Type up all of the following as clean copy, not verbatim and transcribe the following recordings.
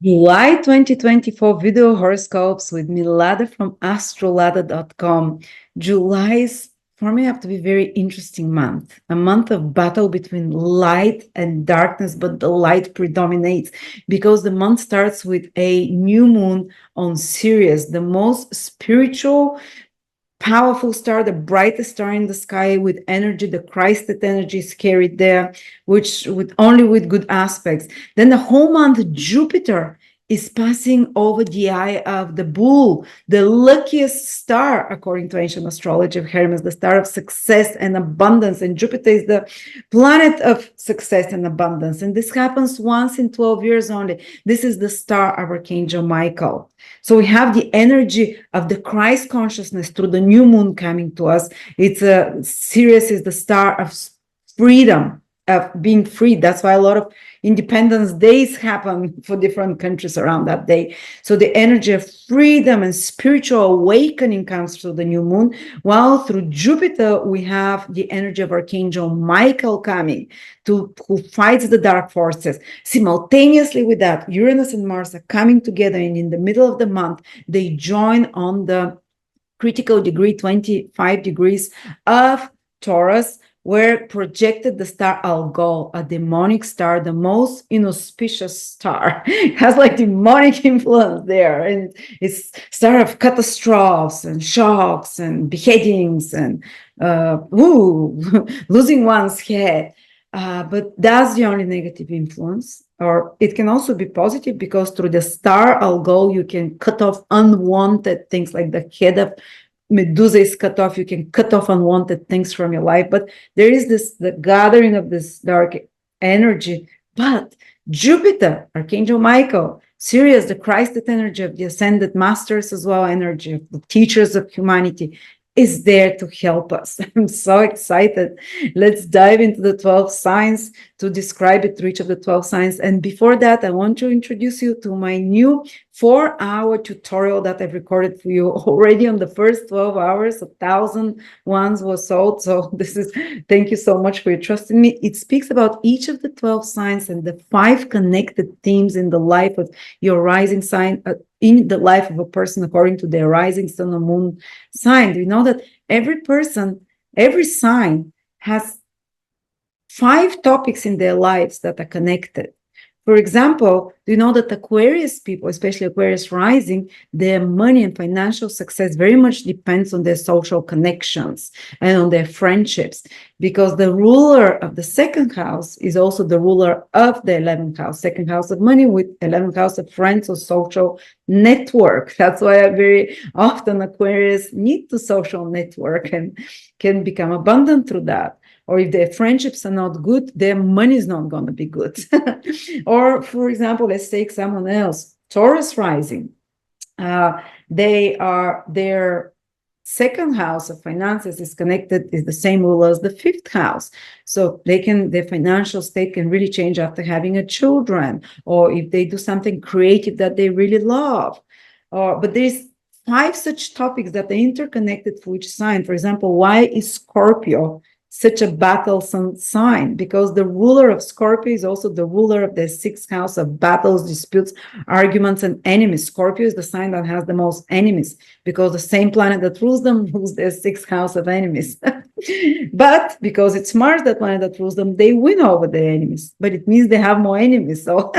July 2024 video horoscopes with me, Lada from AstroLada.com. July is forming up to be a very interesting month, a month of battle between light and darkness, but the light predominates because the month starts with a new moon on Sirius, the most spiritual, powerful star, the brightest star in the sky with energy. The Christed energy is carried there, which with only with good aspects. Then the whole month, Jupiter is passing over the eye of the bull, the luckiest star, according to ancient astrology of Hermes, the star of success and abundance. And Jupiter is the planet of success and abundance. And this happens once in 12 years only. This is the star of Archangel Michael. So we have the energy of the Christ consciousness through the new moon coming to us. It's Sirius is the star of freedom, of being free. That's why a lot of Independence Days happen for different countries around that day. So the energy of freedom and spiritual awakening comes through the new moon, while through Jupiter, we have the energy of Archangel Michael coming who fights the dark forces. Simultaneously with that, Uranus and Mars are coming together, and in the middle of the month, they join on the critical degree, 25 degrees of Taurus, where projected the star Algol, a demonic star, the most inauspicious star. It has like demonic influence there, and it's star of catastrophes and shocks and beheadings and losing one's head. But that's the only negative influence. Or it can also be positive, because through the star Algol, you can cut off unwanted things, like the head of Medusa is cut off. You can cut off unwanted things from your life. But there is the gathering of this dark energy. But Jupiter, Archangel Michael, Sirius, the Christed energy of the ascended masters as well, energy of the teachers of humanity, is there to help us. I'm so excited. Let's dive into the 12 signs to describe it through each of the 12 signs. And before that, I want to introduce you to my new 4-hour tutorial that I've recorded for you already. On the first 12 hours, 1,000 ones were sold. So thank you so much for your trust in me. It speaks about each of the 12 signs and the 5 connected themes in the life of your rising sign, in the life of a person according to their rising sun or moon sign. Do you know that every person, every sign has 5 topics in their lives that are connected? For example, do you know that Aquarius people, especially Aquarius rising, their money and financial success very much depends on their social connections and on their friendships, because the ruler of the second house is also the ruler of the 11th house, second house of money with 11th house of friends or social network. That's why very often Aquarius need to social network and can become abundant through that. Or if their friendships are not good, their money is not going to be good. Or, for example, let's take someone else, Taurus rising. Their second house of finances is connected, is the same ruler as the 5th house. So their financial state can really change after having a children, or if they do something creative that they really love. But there's 5 such topics that are interconnected for each sign. For example, why is Scorpio such a battlesome sign? Because the ruler of Scorpio is also the ruler of the 6th house of battles, disputes, arguments, and enemies. Scorpio is the sign that has the most enemies, because the same planet that rules them rules their 6th house of enemies. But because it's Mars, that planet that rules them, they win over their enemies. But it means they have more enemies. So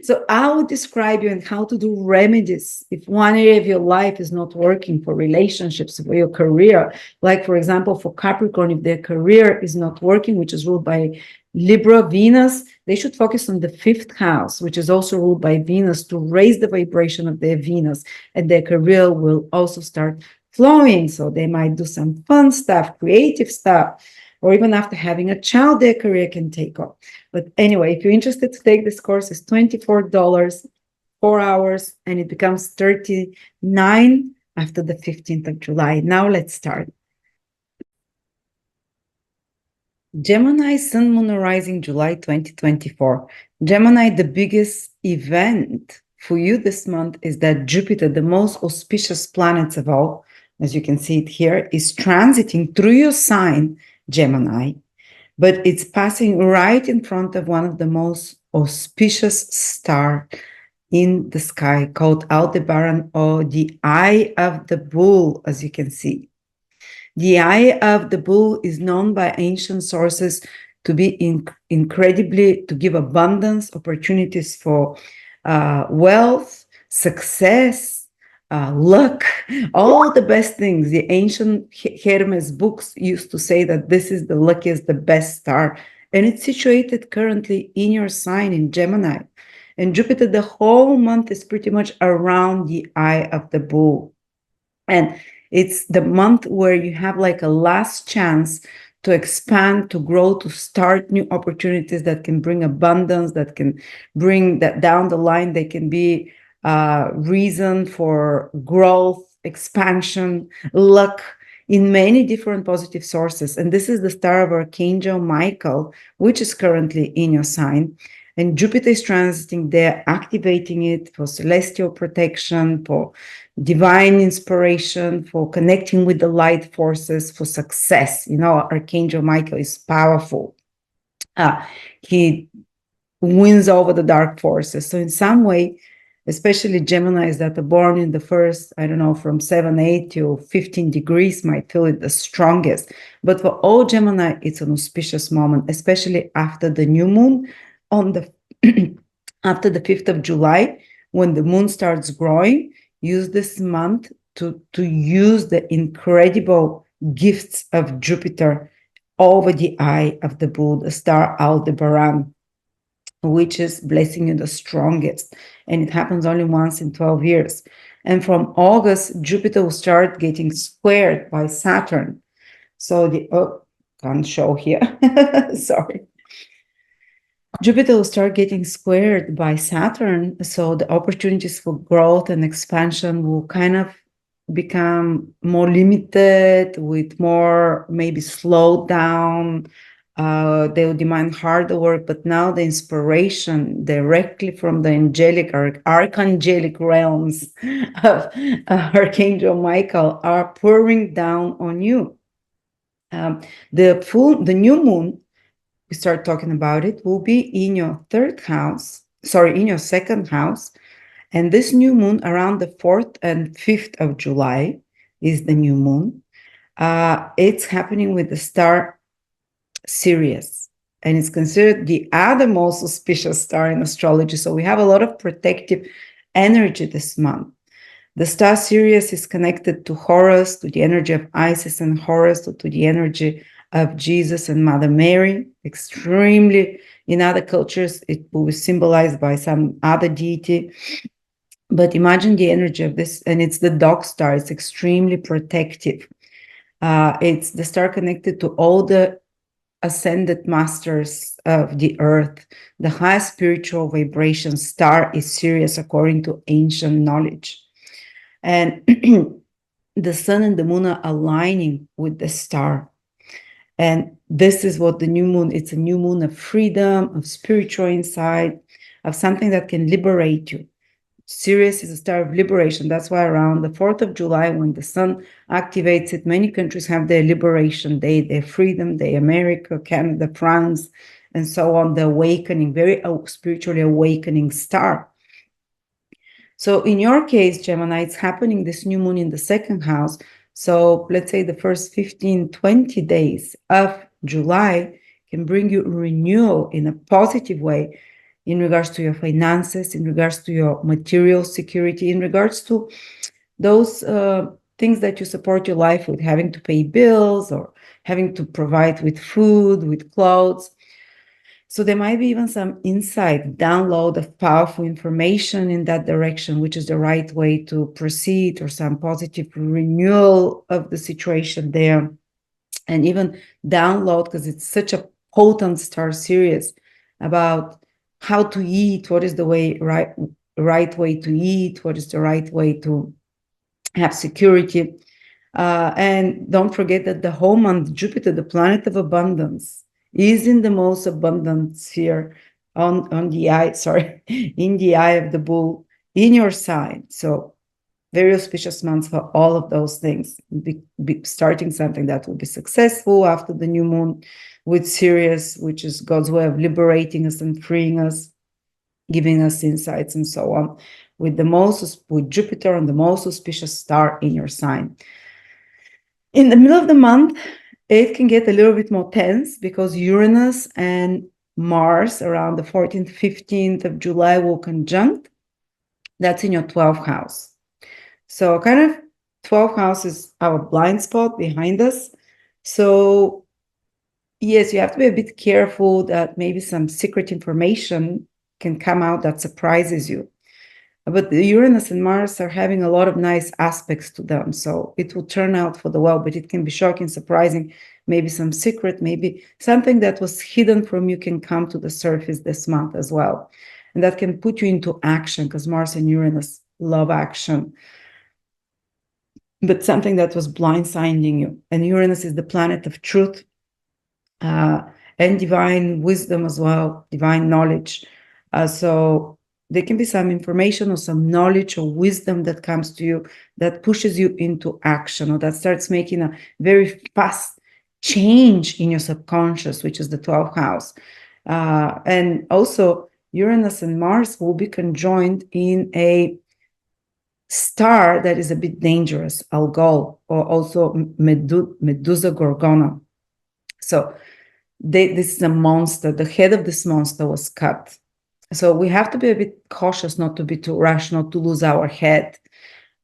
so I would describe you and how to do remedies if one area of your life is not working, for relationships, for your career. Like, for example, for Capricorn, if their career is not working, which is ruled by Libra, Venus, they should focus on the 5th house, which is also ruled by Venus, to raise the vibration of their Venus, and their career will also start flowing. So they might do some fun stuff, creative stuff, or even after having a child, their career can take off. But anyway, if you're interested to take this course, it's $24, 4 hours, and it becomes $39 after the 15th of July. Now let's start. Gemini, Sun, Moon, Rising, July 2024. Gemini, the biggest event for you this month is that Jupiter, the most auspicious planet of all, as you can see it here, is transiting through your sign, Gemini, but it's passing right in front of one of the most auspicious stars in the sky called Aldebaran, or the Eye of the Bull, as you can see. The Eye of the Bull is known by ancient sources to be to give abundance, opportunities for wealth, success, luck, all the best things. The ancient Hermes books used to say that this is the luckiest, the best star, and it's situated currently in your sign in Gemini. And Jupiter, the whole month, is pretty much around the Eye of the Bull. And it's the month where you have like a last chance to expand, to grow, to start new opportunities that can bring abundance, that can bring that down the line. They can be reason for growth, expansion, luck in many different positive sources. And this is the star of Archangel Michael, which is currently in your sign. And Jupiter is transiting there, activating it for celestial protection, for divine inspiration, for connecting with the light forces, for success. You know, Archangel Michael is powerful. He wins over the dark forces. So in some way, especially Geminis that are born in the first, I don't know, from 7, 8 to 15 degrees might feel it the strongest. But for all Gemini, it's an auspicious moment, especially after the new moon on the after the 5th of July, when the moon starts growing. Use this month to use the incredible gifts of Jupiter over the Eye of the Bull, the star Aldebaran, which is blessing you the strongest. And it happens only once in 12 years. And from August, Jupiter will start getting squared by Saturn. So can't show here. Sorry. Jupiter will start getting squared by Saturn, so the opportunities for growth and expansion will kind of become more limited, with more maybe slowed down. They will demand harder work, but now the inspiration directly from the angelic archangelic realms of Archangel Michael are pouring down on you. The new moon, we start talking about it, will be in your in your second house. And this new moon around the 4th and 5th of July is the new moon. It's happening with the star Sirius, and it's considered the other most auspicious star in astrology. So we have a lot of protective energy this month. The star Sirius is connected to Horus, to the energy of Isis and Horus, to the energy of Jesus and Mother Mary. Extremely, in other cultures, it will be symbolized by some other deity. But imagine the energy of this, and it's the dog star. It's extremely protective. It's the star connected to all the ascended masters of the earth. The highest spiritual vibration star is Sirius, according to ancient knowledge. And the sun and the moon are aligning with the star. And this is what the new moon, it's a new moon of freedom, of spiritual insight, of something that can liberate you. Sirius is a star of liberation. That's why around the 4th of July, when the sun activates it, many countries have their liberation day, their freedom day, America, Canada, France, and so on, the awakening, very spiritually awakening star. So in your case, Gemini, it's happening this new moon in the second house. So let's say the first 15, 20 days of July can bring you renewal in a positive way in regards to your finances, in regards to your material security, in regards to those things that you support your life with, having to pay bills or having to provide with food, with clothes. So there might be even some insight, download of powerful information in that direction, which is the right way to proceed, or some positive renewal of the situation there. And even download, because it's such a potent star series, about how to eat, what is the right way to eat, what is the right way to have security. And don't forget that the whole month, Jupiter, the planet of abundance, is in the most abundant sphere in the eye of the bull in your sign. So very auspicious months for all of those things. Starting something that will be successful after the new moon with Sirius, which is God's way of liberating us and freeing us. giving us insights and so on, with Jupiter and the most auspicious star in your sign. In the middle of the month, it can get a little bit more tense because Uranus and Mars around the 14th, 15th of July will conjunct. That's in your 12th house. So kind of 12th house is our blind spot behind us. So yes, you have to be a bit careful that maybe some secret information can come out that surprises you. But the Uranus and Mars are having a lot of nice aspects to them. So it will turn out for the well, but it can be shocking, surprising, maybe some secret, maybe something that was hidden from you can come to the surface this month as well. And that can put you into action because Mars and Uranus love action. But something that was blindsiding you. And Uranus is the planet of truth and divine wisdom as well, divine knowledge. So there can be some information or some knowledge or wisdom that comes to you that pushes you into action, or that starts making a very fast change in your subconscious, which is the 12th house. And also Uranus and Mars will be conjoined in a star that is a bit dangerous, Algol, or also Medusa Gorgona. So this is a monster. The head of this monster was cut. So we have to be a bit cautious not to be too rash, not to lose our head.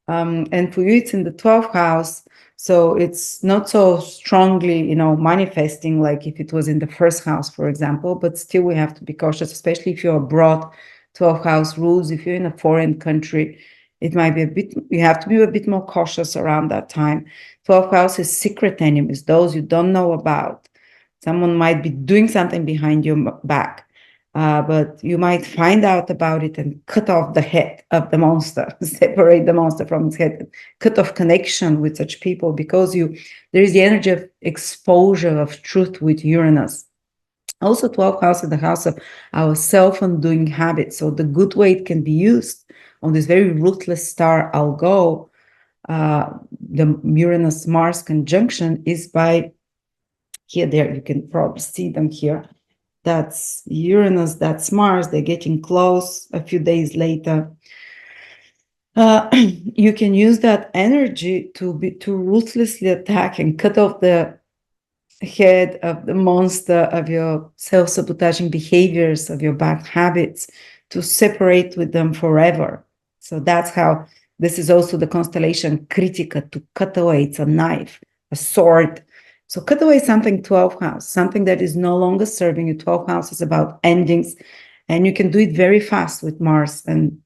And for you, it's in the 12th house. So it's not so strongly, manifesting like if it was in the first house, for example, but still we have to be cautious, especially if you're abroad. 12th house rules, if you're in a foreign country, it might be you have to be a bit more cautious around that time. 12th house is secret enemies, those you don't know about. Someone might be doing something behind your back, but you might find out about it and cut off the head of the monster, separate the monster from its head, cut off connection with such people, because there is the energy of exposure of truth with Uranus. Also, 12th house is the house of our self-undoing habits. So the good way it can be used on this very ruthless star Algol, the Uranus-Mars conjunction, is by there, you can probably see them here. That's Uranus, that's Mars. They're getting close a few days later. You can use that energy to ruthlessly attack and cut off the head of the monster of your self-sabotaging behaviors, of your bad habits, to separate with them forever. So that's how this is also the constellation Kritika, to cut away. It's a knife, a sword. So cut away something, 12th house, something that is no longer serving you. 12th house is about endings, and you can do it very fast with Mars and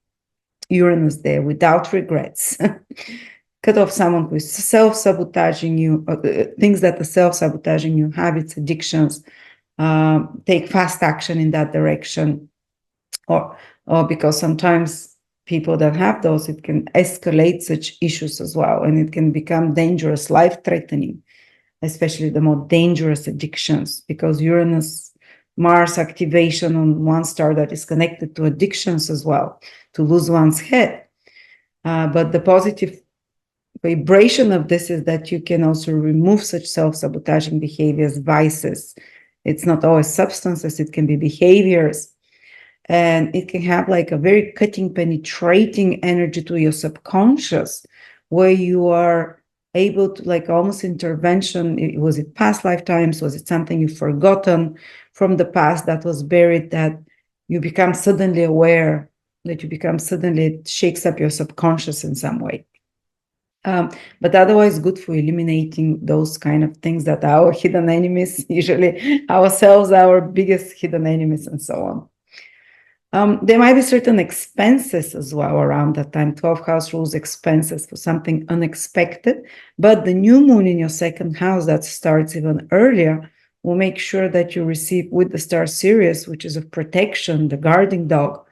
Uranus there without regrets. Cut off someone who is self-sabotaging you, things that are self-sabotaging you, habits, addictions, take fast action in that direction. Or because sometimes people that have those, it can escalate such issues as well, and it can become dangerous, life-threatening, especially the more dangerous addictions, because Uranus, Mars activation on one star that is connected to addictions as well, to lose one's head. But the positive vibration of this is that you can also remove such self-sabotaging behaviors, vices. It's not always substances, it can be behaviors. And it can have like a very cutting, penetrating energy to your subconscious, where you are able to, like almost intervention. Was it past lifetimes? Was it something you've forgotten from the past that was buried, that you become suddenly aware, it shakes up your subconscious in some way. But otherwise good for eliminating those kind of things that are our hidden enemies, usually ourselves, our biggest hidden enemies, and so on. There might be certain expenses as well around that time. 12th house rules expenses for something unexpected, but the new moon in your second house that starts even earlier will make sure that you receive with the star Sirius, which is of protection, the guarding dog,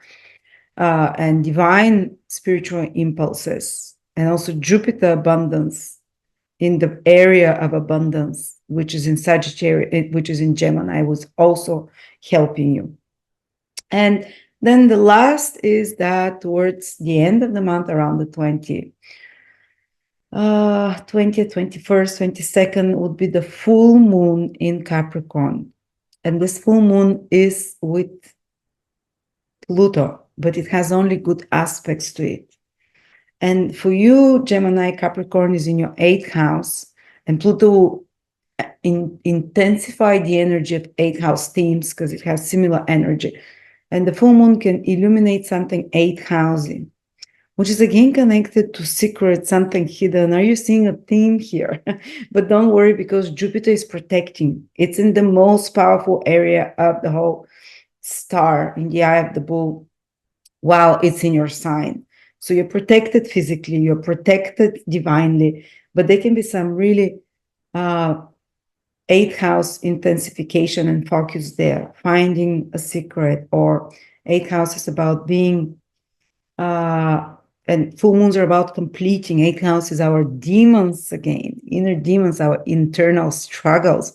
and divine spiritual impulses, and also Jupiter abundance in the area of abundance, which is in Sagittarius, which is in Gemini, was also helping you. And then the last is that towards the end of the month, around the 20th, 21st, 22nd, would be the full moon in Capricorn. And this full moon is with Pluto, but it has only good aspects to it. And for you, Gemini, Capricorn is in your 8th house, and Pluto will intensify the energy of 8th house themes because it has similar energy. And the full moon can illuminate something 8th housing, which is again connected to secret, something hidden. Are you seeing a theme here? But don't worry, because Jupiter is protecting. It's in the most powerful area of the whole star, in the eye of the bull, while it's in your sign. So you're protected physically, you're protected divinely, but there can be some really 8th house intensification and focus there, finding a secret, or 8th house is about being, and full moons are about completing. 8th house is our demons again, inner demons, our internal struggles,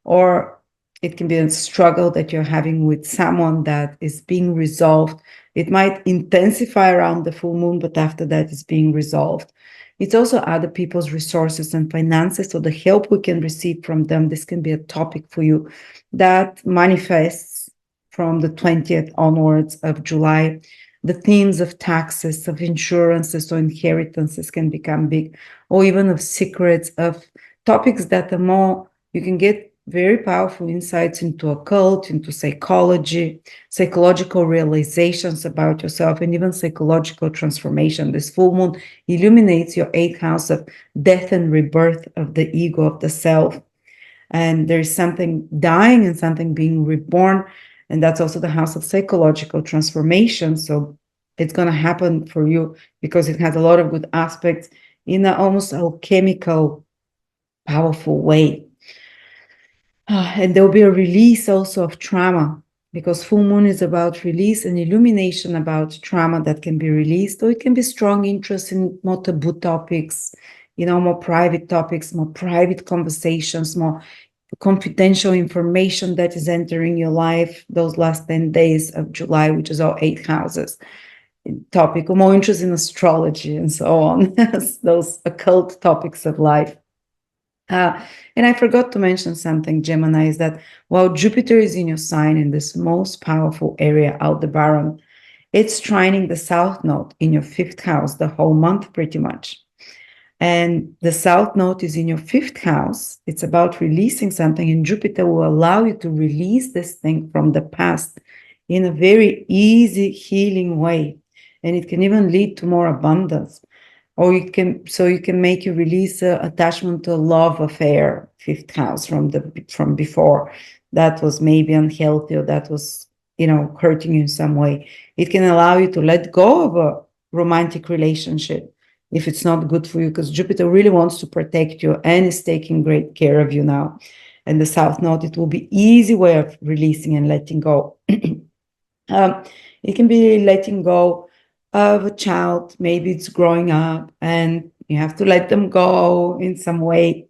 or it can be a struggle that you're having with someone that is being resolved. It might intensify around the full moon, but after that it's being resolved. It's also other people's resources and finances, so the help we can receive from them. This can be a topic for you that manifests from the 20th onwards of July. The themes of taxes, of insurances, or inheritances can become big, or even of secrets, of topics that are more, you can get very powerful insights into occult, into psychology, psychological realizations about yourself, and even psychological transformation. This full moon illuminates your 8th house of death and rebirth of the ego, of the self. And there's something dying and something being reborn. And that's also the house of psychological transformation. So it's going to happen for you because it has a lot of good aspects in an almost alchemical, powerful way. And there'll be a release also of trauma, because full moon is about release and illumination about trauma that can be released, or it can be strong interest in more taboo topics, more private topics, more private conversations, more confidential information that is entering your life those last 10 days of July, which is all 8 houses topic, or more interest in astrology and so on, those occult topics of life. And I forgot to mention something, Gemini, is that while Jupiter is in your sign in this most powerful area, Aldebaran, it's trining the South Node in your 5th house the whole month pretty much. And the South Node is in your 5th house. It's about releasing something, and Jupiter will allow you to release this thing from the past in a very easy, healing way. And it can even lead to more abundance. Or you can make you release attachment to a love affair, 5th house from before, that was maybe unhealthy, or that was, hurting you in some way. It can allow you to let go of a romantic relationship if it's not good for you, because Jupiter really wants to protect you and is taking great care of you now. And the South Node, it will be easy way of releasing and letting go. It can be letting go of a child, maybe it's growing up and you have to let them go in some way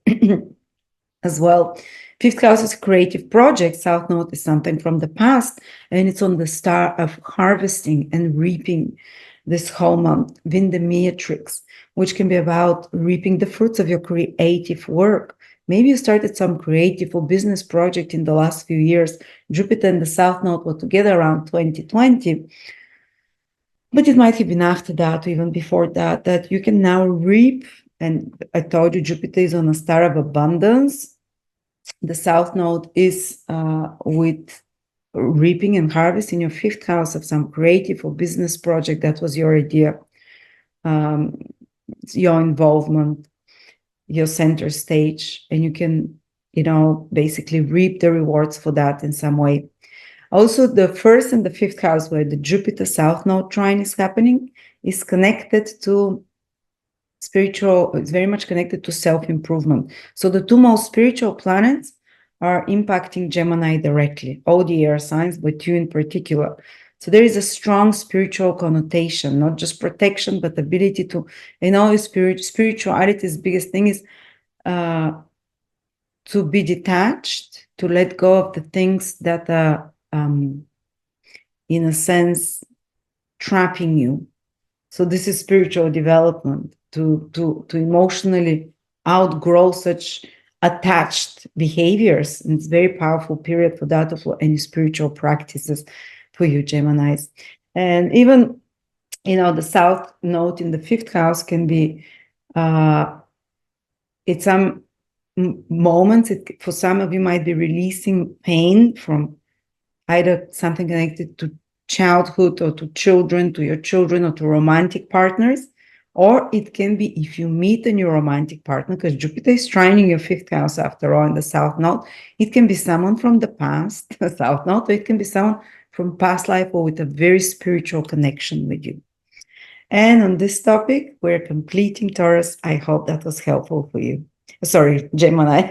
as well. 5th house is creative projects. South Node is something from the past, and it's on the star of harvesting and reaping this whole month, Vindemiatrix, which can be about reaping the fruits of your creative work. Maybe you started some creative or business project in the last few years. Jupiter and the South Node were together around 2020. But it might have been after that, or even before that, that you can now reap. And I told you, Jupiter is on a star of abundance. The South Node is with reaping and harvest in your 5th house of some creative or business project. That was your idea, your involvement, your center stage. And you can, basically reap the rewards for that in some way. Also, the 1st and the 5th house, where the Jupiter South Node trine is happening, is connected to spiritual, it's very much connected to self-improvement. So the 2 most spiritual planets are impacting Gemini directly, all the air signs, but you in particular. So there is a strong spiritual connotation, not just protection, but ability to, spirituality's biggest thing is to be detached, to let go of the things that are in a sense trapping you. So this is spiritual development, to emotionally outgrow such attached behaviors. And it's a very powerful period for that, for any spiritual practices for you, Geminis. And even, the South Node in the fifth house can be, at some moments, for some of you might be releasing pain from either something connected to childhood or to children, to your children, or to romantic partners. Or it can be if you meet a new romantic partner, because Jupiter is trining your fifth house after all in the South Node. It can be someone from the past, the South Node, or it can be someone from past life or with a very spiritual connection with you. And on this topic, we're completing Taurus. I hope that was helpful for you. Sorry, Gemini.